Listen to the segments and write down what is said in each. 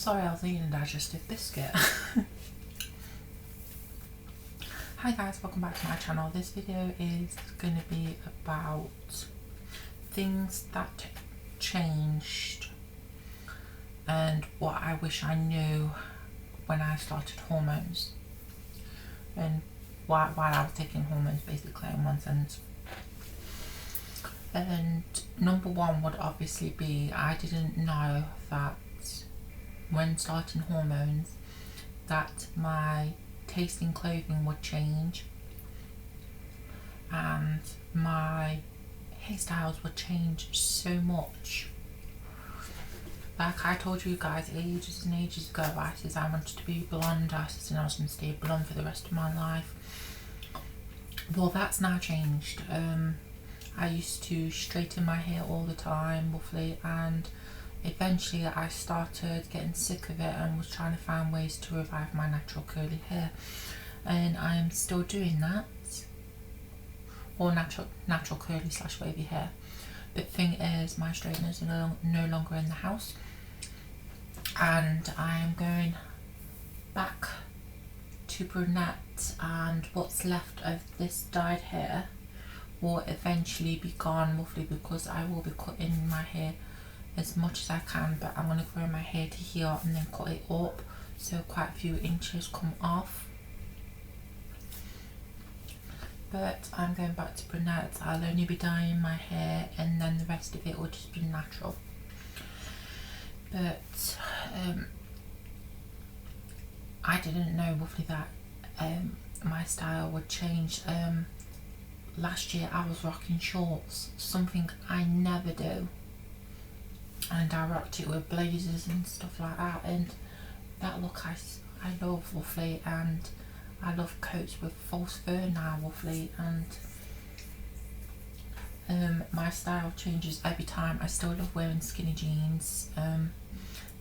Sorry, I was eating a digestive biscuit. Hi guys, welcome back to my channel. This video is going to be about things that changed and what I wish I knew when I started hormones, and while I was taking hormones, basically, in one sense. And number one would obviously be, I didn't know that when starting hormones that my taste in clothing would change and my hairstyles would change so much. Like I told you guys ages and ages ago, I said I wanted to be blonde. I said I was going to stay blonde for the rest of my life. Well, that's now changed. I used to straighten my hair all the time, roughly, and eventually I started getting sick of it and was trying to find ways to revive my natural curly hair, and I am still doing that, or natural curly / wavy hair. But thing is, my straighteners are no longer in the house, and I am going back to brunette, and what's left of this dyed hair will eventually be gone, roughly, because I will be cutting my hair as much as I can, but I'm going to grow my hair to here and then cut it up so quite a few inches come off. But I'm going back to brunette. I'll only be dyeing my hair and then the rest of it will just be natural. But I didn't know roughly that my style would change. Last year I was rocking shorts, something I never do, and I rocked it with blazers and stuff like that, and that look I love, roughly, and I love coats with false fur now, roughly, and my style changes every time. I still love wearing skinny jeans,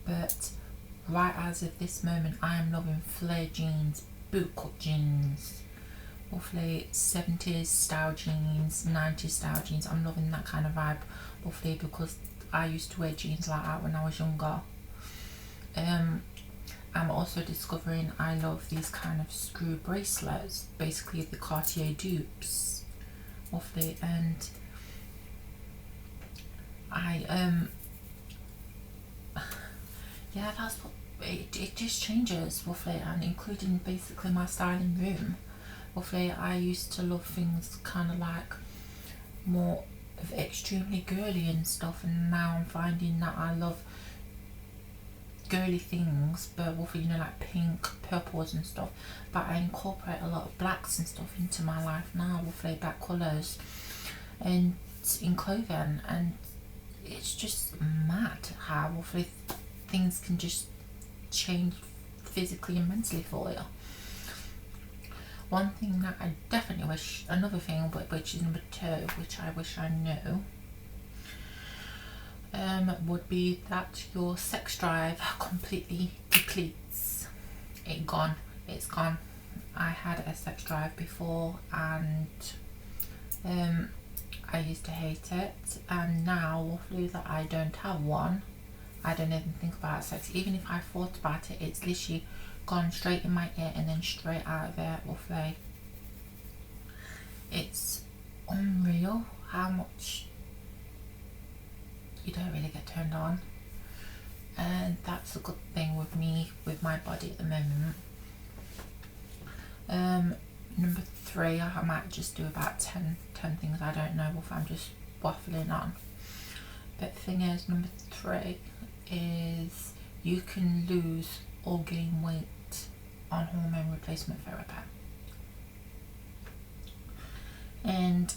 but right as of this moment I am loving flare jeans, bootcut jeans, roughly 70s style jeans, 90s style jeans. I'm loving that kind of vibe, roughly, because I used to wear jeans like that when I was younger. I'm also discovering I love these kind of screw bracelets, basically the Cartier dupes, roughly, and yeah, that's what it just changes, roughly, and including basically my styling room. Roughly, I used to love things kind of like more of extremely girly and stuff, and now I'm finding that I love girly things, but roughly, you know, like pink, purples and stuff, but I incorporate a lot of blacks and stuff into my life now, roughly, black colours and in clothing, and it's just mad how roughly things can just change physically and mentally for you. One thing that I definitely wish, another thing, which is number two, which I wish I knew, would be that your sex drive completely depletes. It's gone. I had a sex drive before, and I used to hate it, and now, roughly, that I don't have one, I don't even think about sex. Even if I thought about it, it's literally gone straight in my ear and then straight out of it, roughly. It's unreal how much you don't really get turned on, and that's a good thing with me, with my body at the moment. Number three, I might just do about 10 things, I don't know if I'm just waffling on. But the thing is, number three is you can lose or gain weight on hormone replacement therapy. And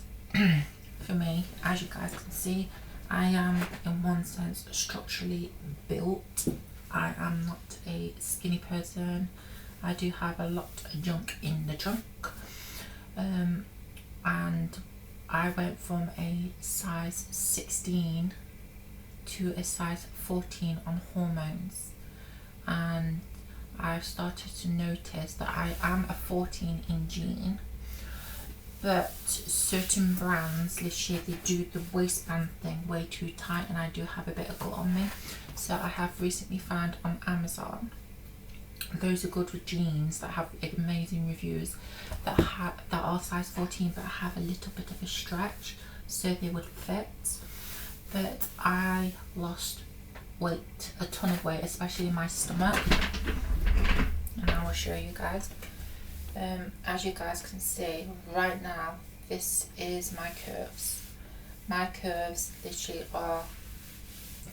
for me, as you guys can see, I am in one sense structurally built. I am not a skinny person. I do have a lot of junk in the trunk, and I went from a size 16 to a size 14 on hormones, and I've started to notice that I am a 14 in gene, but certain brands, literally, they do the waistband thing way too tight, and I do have a bit of gut on me. So I have recently found on Amazon, those are good with jeans that have amazing reviews, that are size 14 but have a little bit of a stretch so they would fit. But I lost weight, a ton of weight, especially in my stomach, and I will show you guys. As you guys can see right now, this is my curves. My curves literally are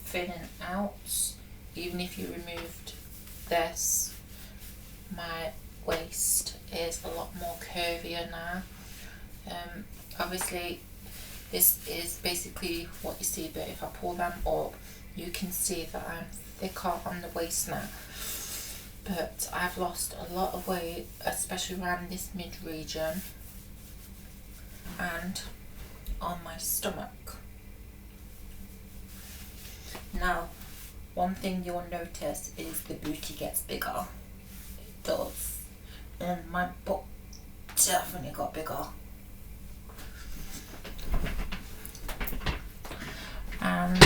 filling out. Even if you removed this, my waist is a lot more curvier now. Obviously this is basically what you see, but if I pull them up you can see that I'm thicker on the waist now. But I've lost a lot of weight, especially around this mid region and on my stomach. Now, one thing you'll notice is the booty gets bigger. It does. And my butt definitely got bigger. And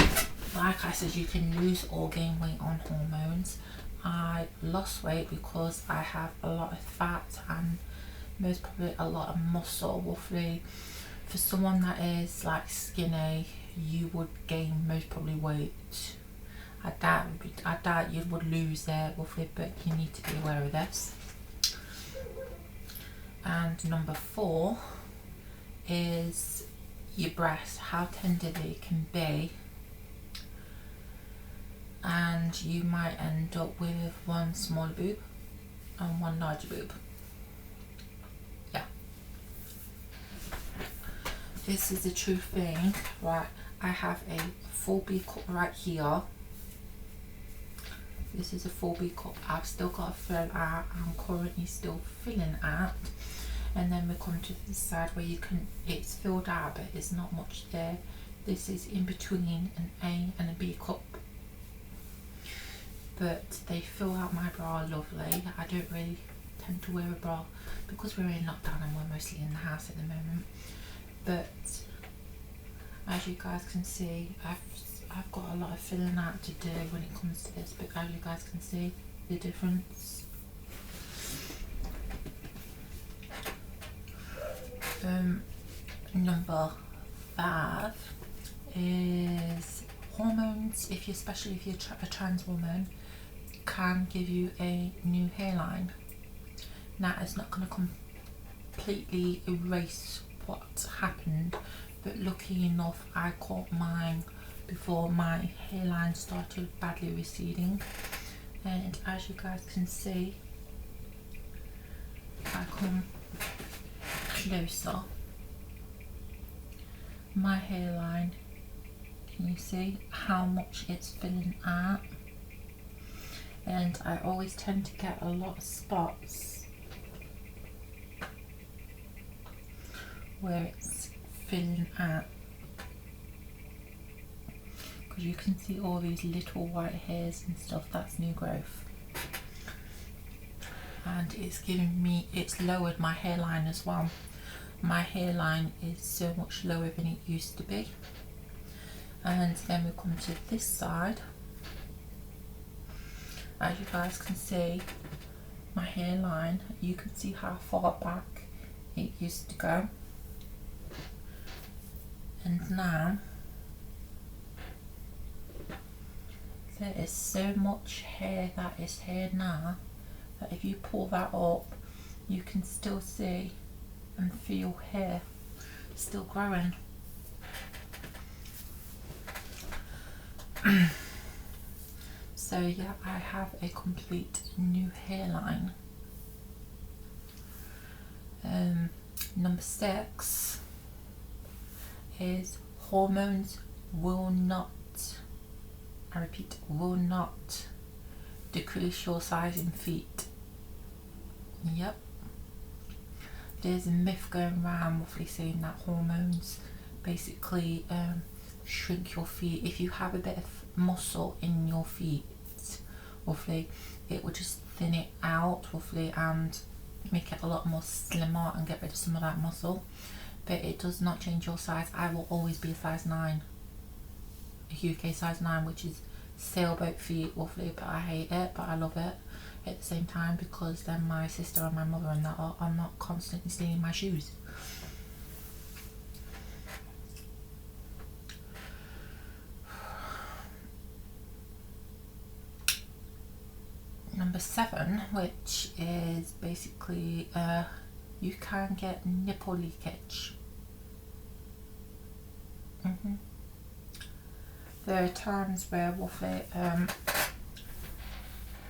like I said, you can lose or gain weight on hormones. I lost weight because I have a lot of fat and most probably a lot of muscle. Roughly, for someone that is like skinny, you would gain most probably weight. I doubt you would lose there roughly, but you need to be aware of this. And number 4 is your breasts, how tender they can be, and you might end up with one small boob and one large boob. Yeah, this is the true thing, right? I have a 4B cup right here. This is a 4B cup. I've still got to fill out. I'm currently still filling out. And then we come to this side where you can, it's filled out but it's not much there. This is in between an A and a B cup. But they fill out my bra lovely. I don't really tend to wear a bra because we're in lockdown and we're mostly in the house at the moment. But as you guys can see, I've got a lot of filling out to do when it comes to this, but as you guys can see the difference. Number 5 is hormones. Especially if you're a trans woman, can give you a new hairline. Now it's not going to completely erase what happened, but lucky enough I caught mine before my hairline started badly receding. And as you guys can see, if I come closer, my hairline, can you see how much it's filling out? And I always tend to get a lot of spots where it's filling out, because you can see all these little white hairs and stuff. That's new growth, and it's lowered my hairline as well. My hairline is so much lower than it used to be. And then we come to this side. As you guys can see, my hairline, you can see how far back it used to go, and now there is so much hair that is here now that if you pull that up, you can still see and feel hair still growing. So yeah, I have a complete new hairline. Number 6 is hormones will not, I repeat, will not decrease your size in feet. Yep. There's a myth going around roughly saying that hormones basically shrink your feet. If you have a bit of muscle in your feet, roughly, it will just thin it out roughly and make it a lot more slimmer and get rid of some of that muscle. But it does not change your size. I will always be a size 9, a UK size 9, which is sailboat feet lovely, but I hate it, but I love it at the same time, because then my sister and my mother and that are not constantly stealing my shoes. Number 7, which is basically you can get nipple leakage. There are times where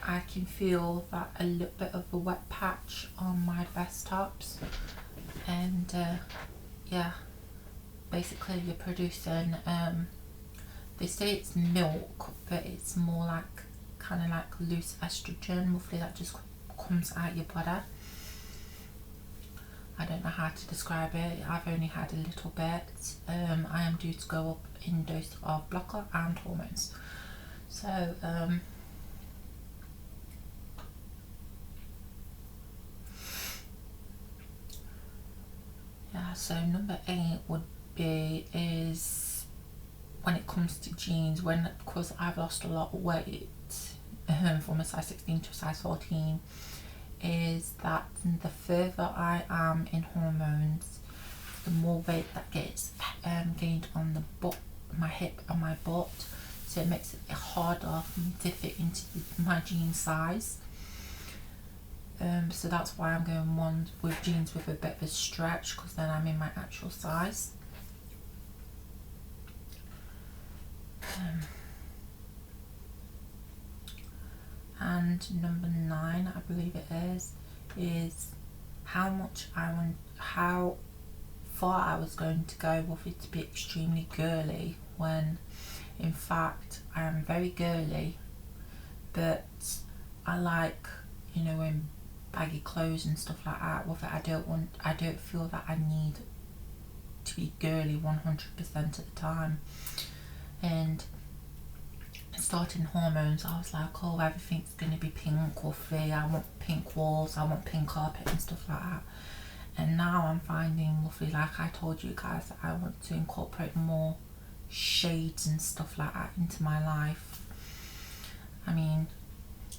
I can feel that a little bit of a wet patch on my vest tops, and yeah, basically you're producing they say it's milk, but it's more like kind of like loose estrogen roughly that just comes out your body. I don't know how to describe it. I've only had a little bit. I am due to go up in dose of blocker and hormones. So yeah, so number 8 would be is when it comes to jeans, because I've lost a lot of weight from a size 16 to a size 14, is that the further I am in hormones, the more weight that gets gained on the butt, my hip and my butt, so it makes it harder for me to fit into my jean size. So that's why I'm going one with jeans with a bit of a stretch, because then I'm in my actual size. And number 9, I believe it is how far I was going to go with it to be extremely girly, when in fact I am very girly, but I like, you know, in baggy clothes and stuff like that. With it, I don't feel that I need to be girly 100% of the time. And starting hormones, I was like, oh, everything's going to be pink or free. I want pink walls, I want pink carpet and stuff like that. And now I'm finding roughly, like I told you guys, that I want to incorporate more shades and stuff like that into my life. I mean,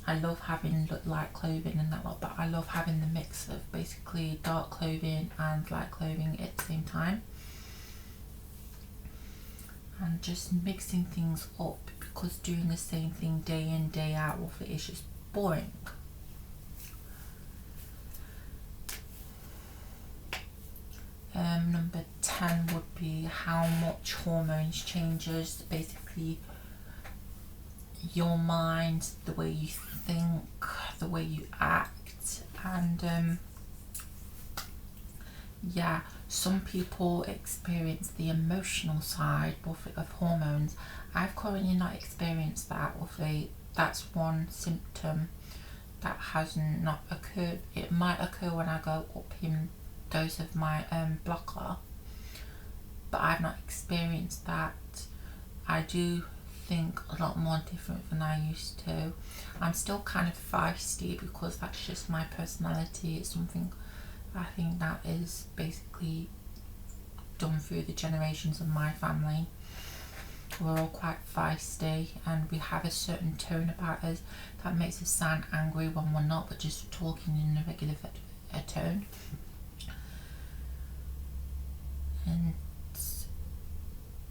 I love having light clothing and that lot, but I love having the mix of basically dark clothing and light clothing at the same time, and just mixing things up, because doing the same thing day in day out with it is just boring. Number 10 would be how much hormones changes basically your mind, the way you think, the way you act, and yeah, some people experience the emotional side of hormones. I've currently not experienced that. That's one symptom that has not occurred. It might occur when I go up in dose of my blocker, but I've not experienced that. I do think a lot more different than I used to. I'm still kind of feisty, because that's just my personality. It's something I think that is basically done through the generations of my family. We're all quite feisty, and we have a certain tone about us that makes us sound angry when we're not, but just talking in a regular tone. And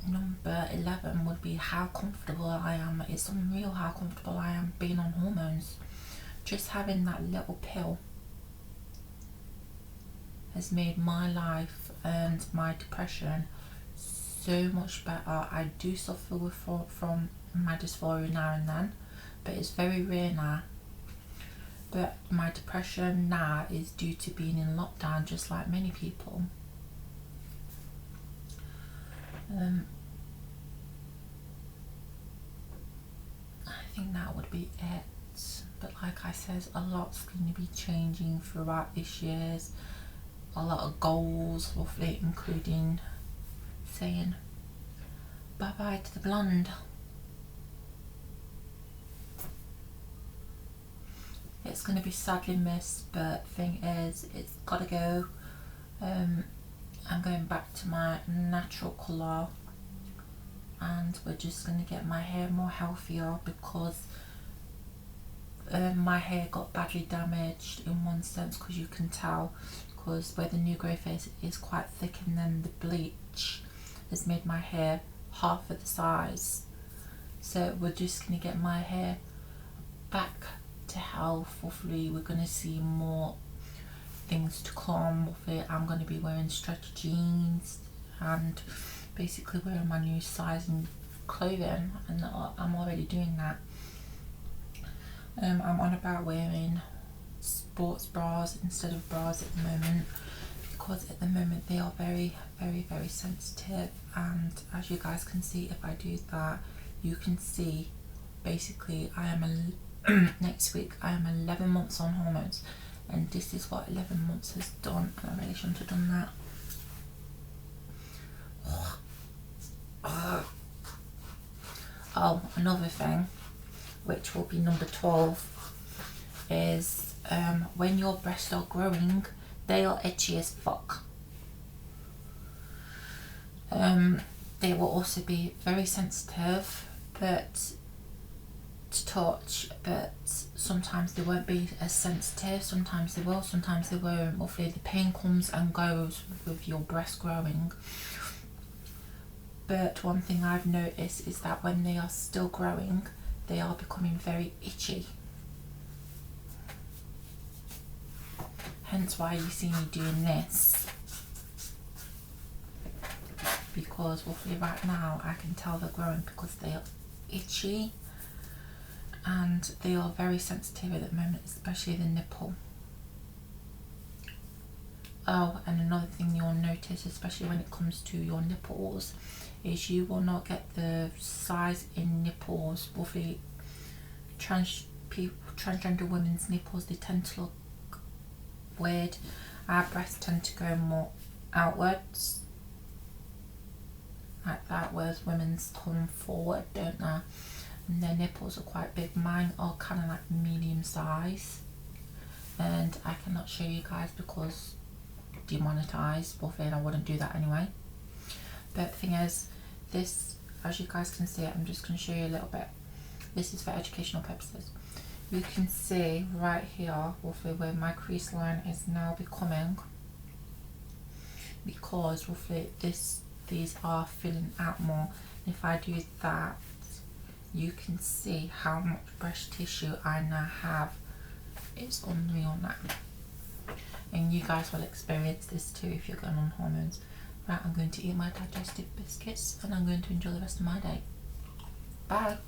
number 11 would be how comfortable I am. It's unreal how comfortable I am being on hormones. Just having that little pill has made my life and my depression so much better. I do suffer from my dysphoria now and then, but it's very rare now. But my depression now is due to being in lockdown, just like many people. I think that would be it. But like I said, a lot's going to be changing throughout this year. A lot of goals, roughly, including saying bye bye to the blonde. It's going to be sadly missed, but thing is, it's got to go. I'm going back to my natural colour, and we're just going to get my hair more healthier because my hair got badly damaged in one sense, because you can tell, because where the new growth is quite thick, and then the bleach has made my hair half of the size. So we're just going to get my hair back to health. Hopefully we're going to see more things to come. Hopefully I'm going to be wearing stretchy jeans and basically wearing my new size in clothing, and I'm already doing that. I'm on about wearing sports bras instead of bras at the moment, because at the moment they are very sensitive, and as you guys can see, if I do that, you can see basically I am next week I am 11 months on hormones, and this is what 11 months has done, and I really shouldn't have done that. Oh, another thing, which will be number 12, is when your breasts are growing, they are itchy as fuck. They will also be very sensitive but to touch, but sometimes they won't be as sensitive, sometimes they will, sometimes they won't. Hopefully the pain comes and goes with your breast growing. But one thing I've noticed is that when they are still growing, they are becoming very itchy. Hence why you see me doing this, because hopefully right now I can tell they're growing because they are itchy and they are very sensitive at the moment, especially the nipple. Oh, and another thing you'll notice, especially when it comes to your nipples, is you will not get the size in nipples. Hopefully transgender women's nipples, they tend to look weird. Our breasts tend to go more outwards like that, whereas women's come forward, don't they? And their nipples are quite big. Mine are kind of like medium size, and I cannot show you guys because demonetized, but then I wouldn't do that anyway. But the thing is, this, as you guys can see, I'm just going to show you a little bit. This is for educational purposes. You can see right here, roughly where my crease line is now becoming, because roughly these are filling out more. And if I do that, you can see how much breast tissue I now have. It's unreal now. And you guys will experience this too if you're going on hormones. Right, I'm going to eat my digestive biscuits and I'm going to enjoy the rest of my day. Bye.